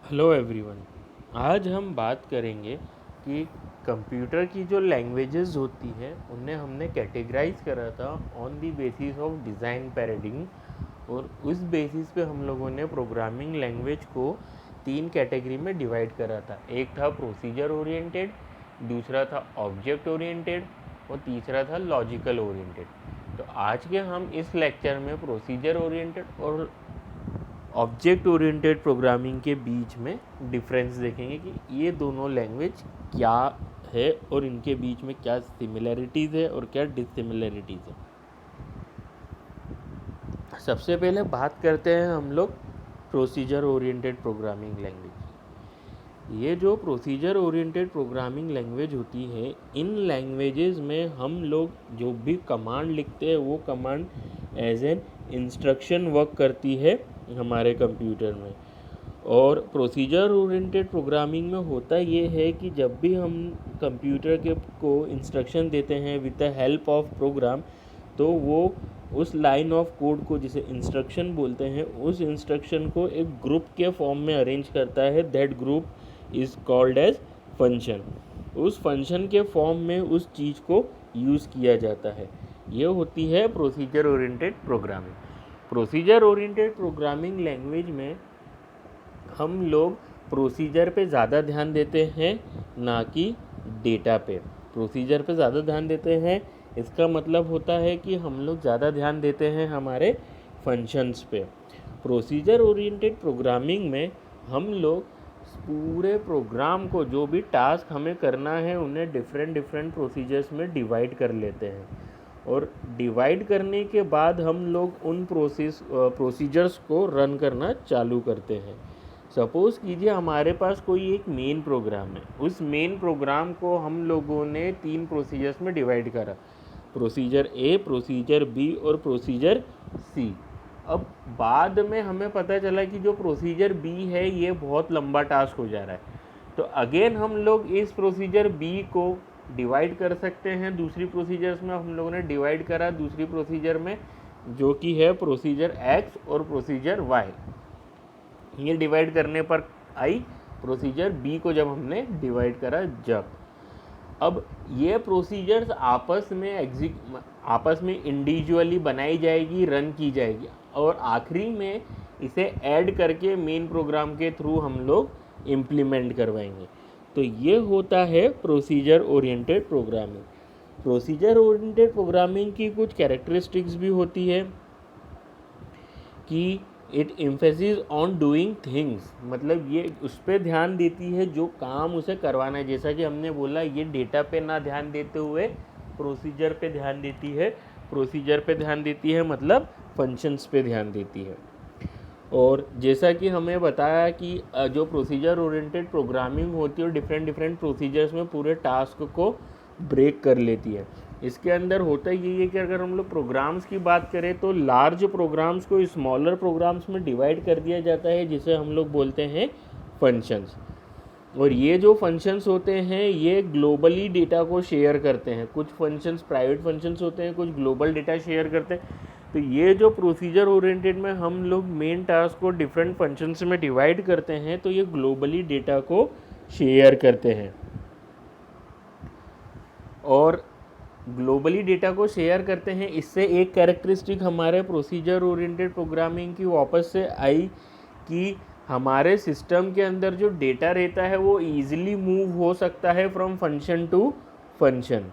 Hello everyone. आज हम बात करेंगे कि कंप्यूटर की जो लैंग्वेजेस होती हैं उन्हें हमने कैटेगराइज करा था on the basis of design paradigm. और उस बेसिस पे हम लोगों ने प्रोग्रामिंग लैंग्वेज को तीन कैटेगरी में डिवाइड करा था। एक था प्रोसीजर ओरिएंटेड, दूसरा था ऑब्जेक्ट ओरिएंटेड और तीसरा था लॉजिकल ओरिएंटेड। तो आज के हम इस लेक्चर में प्रोसीजर ओरिएंटेड और ऑब्जेक्ट ओरिएंटेड प्रोग्रामिंग के बीच में डिफरेंस देखेंगे कि ये दोनों लैंग्वेज क्या है और इनके बीच में क्या सिमिलरिटीज़ है और क्या डिससिमिलरिटीज़ है। सबसे पहले बात करते हैं हम लोग प्रोसीजर ओरिएंटेड प्रोग्रामिंग लैंग्वेज की। ये जो प्रोसीजर ओरिएंटेड प्रोग्रामिंग लैंग्वेज होती है, इन लैंग्वेजेस में हम लोग जो भी कमांड लिखते हैं वो command as an instruction work करती है हमारे कंप्यूटर में। और प्रोसीजर ओरिएंटेड प्रोग्रामिंग में होता ये है कि जब भी हम कंप्यूटर के को इंस्ट्रक्शन देते हैं with the help of program, तो वो उस लाइन ऑफ कोड को जिसे इंस्ट्रक्शन बोलते हैं, उस इंस्ट्रक्शन को एक ग्रुप के फॉर्म में अरेंज करता है। That group is called as function. उस फंक्शन के फॉर्म में उस चीज़ को यूज़ किया जाता है। ये होती है procedure oriented programming. Procedure oriented programming language में हम लोग प्रोसीजर पे ज़्यादा ध्यान देते हैं, ना कि डेटा पे। प्रोसीजर पे ज़्यादा ध्यान देते हैं, इसका मतलब होता है कि हम लोग ज़्यादा ध्यान देते हैं हमारे फंक्शंस पे। प्रोसीजर ओरिएंटेड प्रोग्रामिंग में हम लोग पूरे प्रोग्राम को, जो भी टास्क हमें करना है, उन्हें डिफरेंट प्रोसीजर्स में डिवाइड कर लेते हैं। और डिवाइड करने के बाद हम लोग उन प्रोसीजर्स को रन करना चालू करते हैं। सपोज़ कीजिए हमारे पास कोई एक मेन प्रोग्राम है। उस मेन प्रोग्राम को हम लोगों ने तीन प्रोसीजर्स में डिवाइड करा, प्रोसीजर ए, प्रोसीजर बी और प्रोसीजर सी। अब बाद में हमें पता चला कि जो प्रोसीजर बी है ये बहुत लंबा टास्क हो जा रहा है, तो अगेन हम लोग इस प्रोसीजर बी को डिवाइड कर सकते हैं दूसरी प्रोसीजर्स में। हम लोगों ने डिवाइड करा दूसरी प्रोसीजर में, जो कि है प्रोसीजर एक्स और प्रोसीजर वाई। ये डिवाइड करने पर आई प्रोसीजर बी को जब हमने डिवाइड करा जब। अब ये प्रोसीजर्स आपस में इंडिविजुअली बनाई जाएगी, रन की जाएगी, और आखिरी में इसे ऐड करके मेन प्रोग्राम के थ्रू हम लोग इम्प्लीमेंट करवाएंगे। तो ये होता है procedure oriented programming. Procedure oriented programming की कुछ कैरेक्टरिस्टिक्स भी होती है कि it emphasis on doing things, मतलब ये उस पर ध्यान देती है जो काम उसे करवाना है। जैसा कि हमने बोला, ये डेटा पे ना ध्यान देते हुए प्रोसीजर पे ध्यान देती है। प्रोसीजर पे ध्यान देती है मतलब फंक्शंस पे ध्यान देती है। और जैसा कि हमें बताया कि जो प्रोसीजर ओरिएंटेड प्रोग्रामिंग होती है, डिफरेंट प्रोसीजर्स में पूरे टास्क को ब्रेक कर लेती है। इसके अंदर होता यही है कि अगर हम लोग प्रोग्राम्स की बात करें तो लार्ज प्रोग्राम्स को स्मॉलर प्रोग्राम्स में डिवाइड कर दिया जाता है, जिसे हम लोग बोलते हैं फंक्शंस। और ये जो फंक्शंस होते हैं ये ग्लोबली डेटा को शेयर करते हैं। कुछ फंक्शंस प्राइवेट फंक्शंस होते हैं, कुछ ग्लोबल डेटा शेयर करते हैं। तो ये जो प्रोसीजर ओरिएंटेड में हम लोग मेन टास्क को डिफरेंट फंक्शंस में डिवाइड करते हैं, तो ये ग्लोबली डेटा को शेयर करते हैं। और ग्लोबली डेटा को शेयर करते हैं, इससे एक कैरेक्टरिस्टिक हमारे प्रोसीजर ओरिएंटेड प्रोग्रामिंग की वापस से आई कि हमारे सिस्टम के अंदर जो डेटा रहता है वो ईजिली मूव हो सकता है from function to function.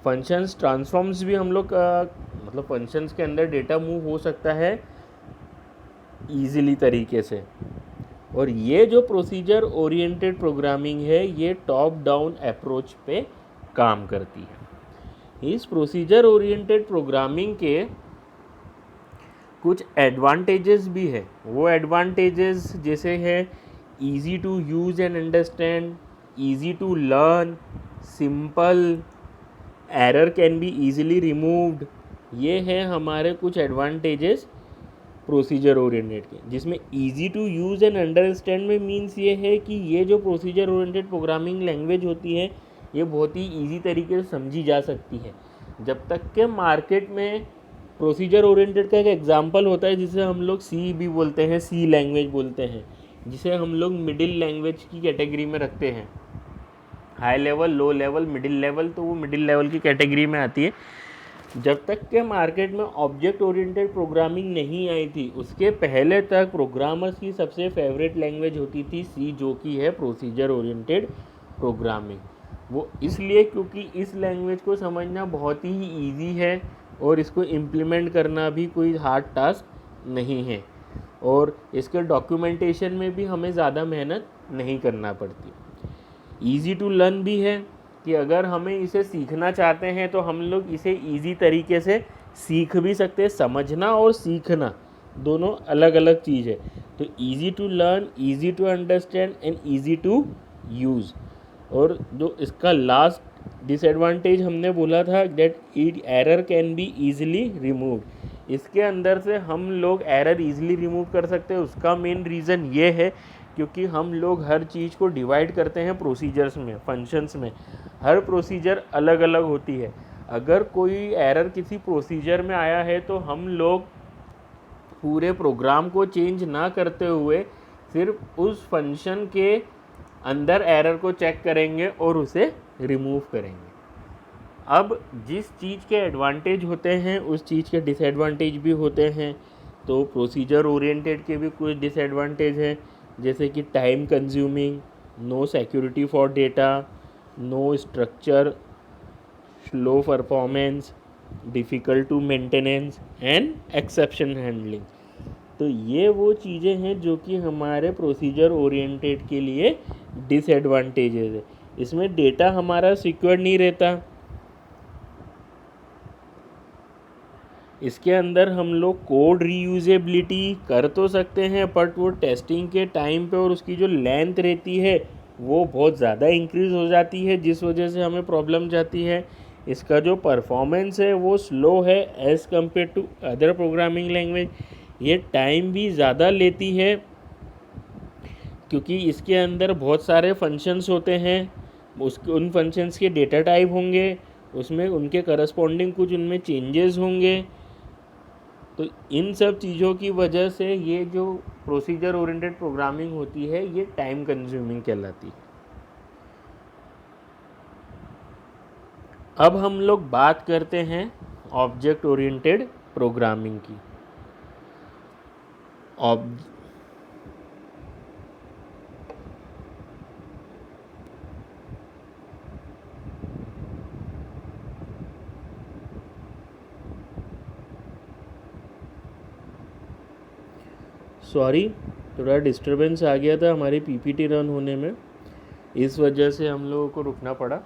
Functions transforms भी हम लोग मतलब फंक्शंस के अंदर डेटा मूव हो सकता है ईजिली तरीके से। और ये जो प्रोसीजर ओरिएंटेड प्रोग्रामिंग है ये टॉप डाउन अप्रोच पे काम करती है। इस प्रोसीजर ओरिएंटेड प्रोग्रामिंग के कुछ एडवांटेजेस भी है। वो एडवांटेजेस जैसे है easy to use and understand, easy to learn, simple, error can be easily removed. ये है हमारे कुछ एडवांटेजेस प्रोसीजर ओरिएंटेड के, जिसमें easy to use and understand में मीन्स ये है कि ये जो प्रोसीजर ओरिएंटेड प्रोग्रामिंग लैंग्वेज होती है ये बहुत ही इजी तरीके से समझी जा सकती है। जब तक के मार्केट में प्रोसीजर ओरिएंटेड का एक एग्जांपल होता है जिसे हम लोग सी भी बोलते हैं, सी लैंग्वेज बोलते हैं। जिसे हम लोग मिडिल लैंग्वेज की कैटेगरी में रखते हैं। High level, low level, middle level, तो वो मिडिल लेवल की कैटेगरी में आती है। जब तक के मार्केट में ऑब्जेक्ट ओरिएंटेड प्रोग्रामिंग नहीं आई थी, उसके पहले तक प्रोग्रामर्स की सबसे फेवरेट लैंग्वेज होती थी सी, जो कि है प्रोसीजर ओरिएंटेड प्रोग्रामिंग। वो इसलिए क्योंकि इस लैंग्वेज को समझना बहुत ही ईजी है और इसको इम्प्लीमेंट करना भी कोई हार्ड टास्क नहीं है, और इसके डॉक्यूमेंटेशन में भी हमें ज़्यादा मेहनत नहीं करना पड़ती। ईजी टू लर्न भी है कि अगर हमें इसे सीखना चाहते हैं तो हम लोग इसे ईजी तरीके से सीख भी सकते हैं। समझना और सीखना दोनों अलग अलग चीज़ है। तो easy to learn, easy to understand and easy to use. और जो इसका लास्ट डिसएडवांटेज हमने बोला था that it error can be easily removed, इसके अंदर से हम लोग एरर ईजिली रिमूव कर सकते हैं। उसका मेन रीज़न ये है क्योंकि हम लोग हर चीज़ को डिवाइड करते हैं प्रोसीजर्स में, फंक्शंस में। हर प्रोसीजर अलग अलग होती है। अगर कोई एरर किसी प्रोसीजर में आया है तो हम लोग पूरे प्रोग्राम को चेंज ना करते हुए सिर्फ उस फंक्शन के अंदर एरर को चेक करेंगे और उसे रिमूव करेंगे। अब जिस चीज़ के एडवांटेज होते हैं उस चीज़ के डिसएडवांटेज भी होते हैं। तो प्रोसीजर ओरिएंटेड के भी कुछ डिसएडवांटेज हैं, जैसे कि time consuming, no security for data, no structure, slow performance, difficult to maintenance and exception handling. तो ये वो चीज़ें हैं जो कि हमारे प्रोसीजर ओरिएंटेड के लिए डिसएडवांटेजेस है। इसमें डेटा हमारा सिक्योर नहीं रहता। इसके अंदर हम लोग कोड रीयूजेबिलिटी कर तो सकते हैं, बट वो टेस्टिंग के टाइम पे और उसकी जो लेंथ रहती है वो बहुत ज़्यादा इंक्रीज़ हो जाती है, जिस वजह से हमें प्रॉब्लम जाती है। इसका जो परफॉर्मेंस है वो स्लो है as compare to other programming language. ये टाइम भी ज़्यादा लेती है क्योंकि इसके अंदर बहुत सारे फंक्शंस होते हैं, उन फंक्शंस के डेटा टाइप होंगे, उसमें उनके करस्पॉन्डिंग कुछ उनमें चेंजेस होंगे। तो इन सब चीज़ों की वजह से ये जो प्रोसीजर ओरिएंटेड प्रोग्रामिंग होती है ये टाइम कंज्यूमिंग कहलाती है। अब हम लोग बात करते हैं ऑब्जेक्ट ओरिएंटेड प्रोग्रामिंग की। सॉरी, थोड़ा डिस्टरबेंस आ गया था हमारी पीपीटी रन होने में, इस वजह से हम लोगों को रुकना पड़ा।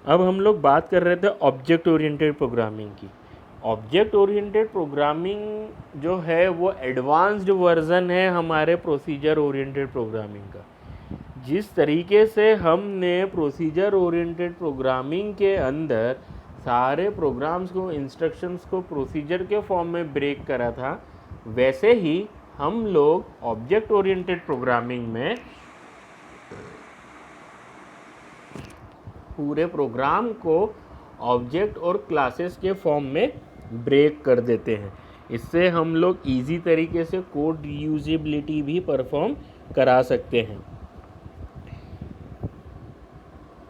अब हम लोग बात कर रहे थे ऑब्जेक्ट ओरिएंटेड प्रोग्रामिंग की। ऑब्जेक्ट ओरिएंटेड प्रोग्रामिंग जो है वो एडवांस्ड वर्जन है हमारे प्रोसीजर ओरिएंटेड प्रोग्रामिंग का। जिस तरीके से हमने प्रोसीजर ओरिएंटेड प्रोग्रामिंग के अंदर सारे प्रोग्राम्स को, इंस्ट्रक्शंस को प्रोसीजर के फॉर्म में ब्रेक करा था, वैसे ही हम लोग ऑब्जेक्ट ओरिएंटेड प्रोग्रामिंग में पूरे प्रोग्राम को ऑब्जेक्ट और क्लासेस के फॉर्म में ब्रेक कर देते हैं। इससे हम लोग इजी तरीके से कोड रीयूजेबिलिटी भी परफॉर्म करा सकते हैं।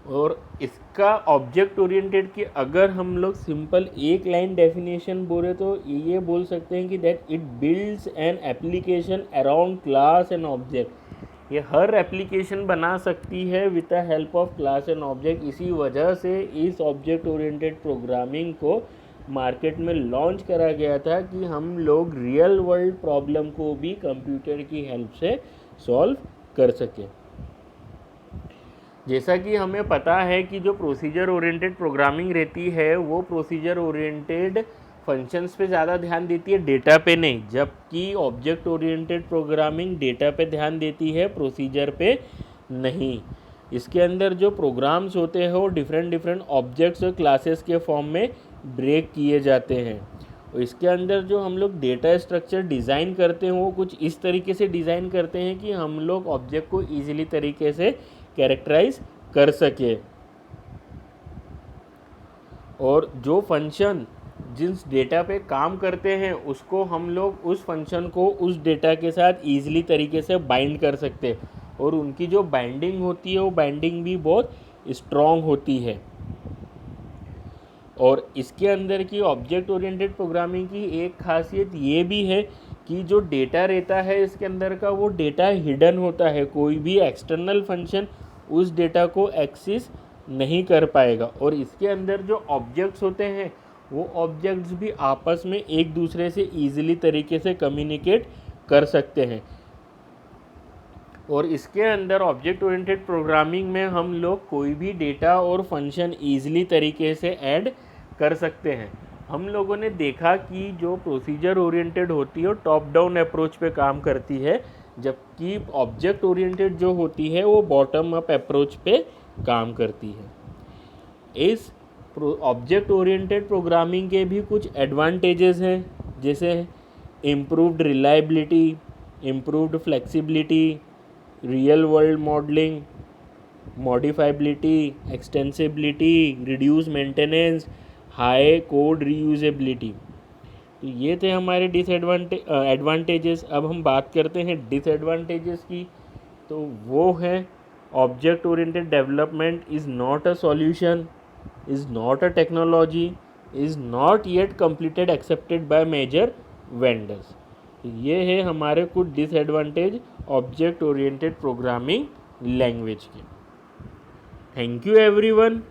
और इसका ऑब्जेक्ट ओरिएंटेड की अगर हम लोग सिंपल एक लाइन डेफिनेशन बोले तो ये बोल सकते हैं कि that it builds an application around class and object. ये हर एप्लीकेशन बना सकती है with the help of class and object. इसी वजह से इस ऑब्जेक्ट ओरिएंटेड प्रोग्रामिंग को मार्केट में लॉन्च करा गया था कि हम लोग रियल वर्ल्ड प्रॉब्लम को भी कंप्यूटर की हेल्प से सॉल्व कर सकें। जैसा कि हमें पता है कि जो प्रोसीजर ओरिएंटेड प्रोग्रामिंग रहती है वो प्रोसीजर ओरिएंटेड फंक्शंस पे ज़्यादा ध्यान देती है, डेटा पे नहीं, जबकि ऑब्जेक्ट ओरिएंटेड प्रोग्रामिंग डेटा पे ध्यान देती है, प्रोसीजर पे नहीं। इसके अंदर जो प्रोग्राम्स होते हैं वो डिफरेंट ऑब्जेक्ट्स और क्लासेस के फॉर्म में ब्रेक किए जाते हैं। और इसके अंदर जो हम लोग डेटा स्ट्रक्चर डिज़ाइन करते हैं वो कुछ इस तरीके से डिज़ाइन करते हैं कि हम लोग ऑब्जेक्ट को ईजिली तरीके से कैरेक्टराइज कर सके। और जो फंक्शन जिस डेटा पे काम करते हैं उसको हम लोग उस फंक्शन को उस डेटा के साथ ईजिली तरीके से बाइंड कर सकते हैं, और उनकी जो बाइंडिंग होती है वो बाइंडिंग भी बहुत स्ट्रॉन्ग होती है। और इसके अंदर की ऑब्जेक्ट ओरिएंटेड प्रोग्रामिंग की एक खासियत ये भी है कि जो डेटा रहता है इसके अंदर का, वो डेटा हिडन होता है, कोई भी एक्सटर्नल फंक्शन उस डेटा को एक्सेस नहीं कर पाएगा। और इसके अंदर जो ऑब्जेक्ट्स होते हैं वो ऑब्जेक्ट्स भी आपस में एक दूसरे से ईजिली तरीके से कम्युनिकेट कर सकते हैं। और इसके अंदर ऑब्जेक्ट ओरिएंटेड प्रोग्रामिंग में हम लोग कोई भी डेटा और फंक्शन ईजिली तरीके से ऐड कर सकते हैं। हम लोगों ने देखा कि जो प्रोसीजर ओरिएंटेड होती है वो टॉप डाउन अप्रोच पे काम करती है, जबकि ऑब्जेक्ट ओरिएंटेड जो होती है वो बॉटम अप अप्रोच पे काम करती है। इस ऑब्जेक्ट ओरिएंटेड प्रोग्रामिंग के भी कुछ एडवांटेजेस हैं, जैसे improved reliability, improved flexibility, real world modelling, modifiability, extensibility, reduce maintenance, high code reusability. तो ये थे हमारे एडवांटेजेस। अब हम बात करते हैं डिसएडवांटेजेस की। तो वो है object oriented development is not a solution, is not a technology, is not yet completed accepted by major vendors. ये है हमारे कुछ disadvantage object oriented programming language के। Thank you everyone.